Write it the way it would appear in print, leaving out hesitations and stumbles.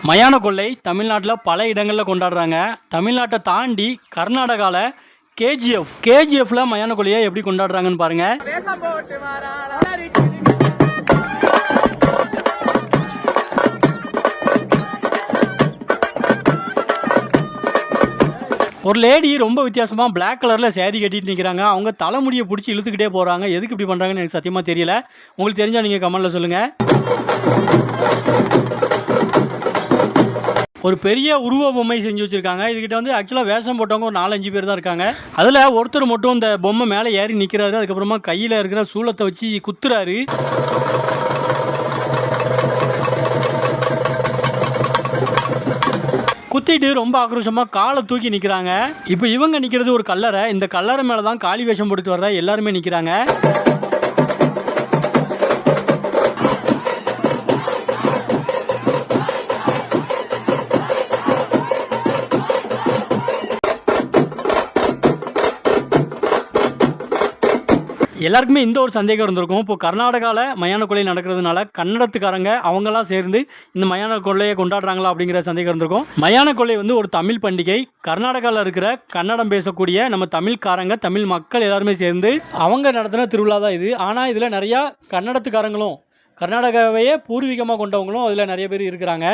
மயான கொள்ளை தமிழ்நாட்டில் பல இடங்களில் கொண்டாடுறாங்க. தமிழ்நாட்டை தாண்டி கர்நாடகாவில் கேஜிஎஃப்ல மயான கொள்ளையை எப்படி கொண்டாடுறாங்கன்னு பாருங்க. ஒரு லேடி ரொம்ப வித்தியாசமாக பிளாக் கலரில் சேரீ கட்டிட்டு நிற்கிறாங்க. அவங்க தலைமுடியை பிடிச்சி இழுத்துக்கிட்டே போகிறாங்க. எதுக்கு இப்படி பண்ணுறாங்கன்னு எனக்கு சத்தியமாக தெரியல. உங்களுக்கு தெரிஞ்சால் நீங்கள் கமெண்டில் சொல்லுங்கள். ஒரு பெரிய உருவ பொம்மை செஞ்சு வச்சுருக்காங்க. இதுக்கிட்ட வந்து ஆக்சுவலாக வேஷம் போட்டவங்க ஒரு 4-5 பேர் தான் இருக்காங்க. அதில் ஒருத்தர் மட்டும் இந்த பொம்மை மேலே ஏறி நிற்கிறாரு. அதுக்கப்புறமா கையில் இருக்கிற சூளத்தை வச்சு குத்துறாரு. குத்திட்டு ரொம்ப ஆக்ரோஷமாக காலை தூக்கி நிற்கிறாங்க. இப்போ இவங்க நிற்கிறது ஒரு கல்லறை. இந்த கல்லறை மேலே தான் காளி வேஷம் போட்டுட்டு வர்ற எல்லாருமே நிற்கிறாங்க. எல்லாருக்குமே இந்த ஒரு சந்தேகம் இருந்திருக்கும். இப்போ கர்நாடகாவில் மயான கொள்ளை நடக்கிறதுனால கன்னடத்துக்காரங்க அவங்களாம் சேர்ந்து இந்த மயான கொள்ளையை கொண்டாடுறாங்களா அப்படிங்கிற சந்தேகம் இருந்திருக்கும். மயான கொள்ளை வந்து ஒரு தமிழ் பண்டிகை. கர்நாடகாவில் இருக்கிற கன்னடம் பேசக்கூடிய நம்ம தமிழ்காரங்க, தமிழ் மக்கள் எல்லாருமே சேர்ந்து அவங்க நடத்தின திருவிழா தான் இது. ஆனால் இதில் நிறையா கன்னடத்துக்காரங்களும் கர்நாடகாவையே பூர்வீகமாக கொண்டவங்களும் அதில் நிறைய பேர் இருக்கிறாங்க.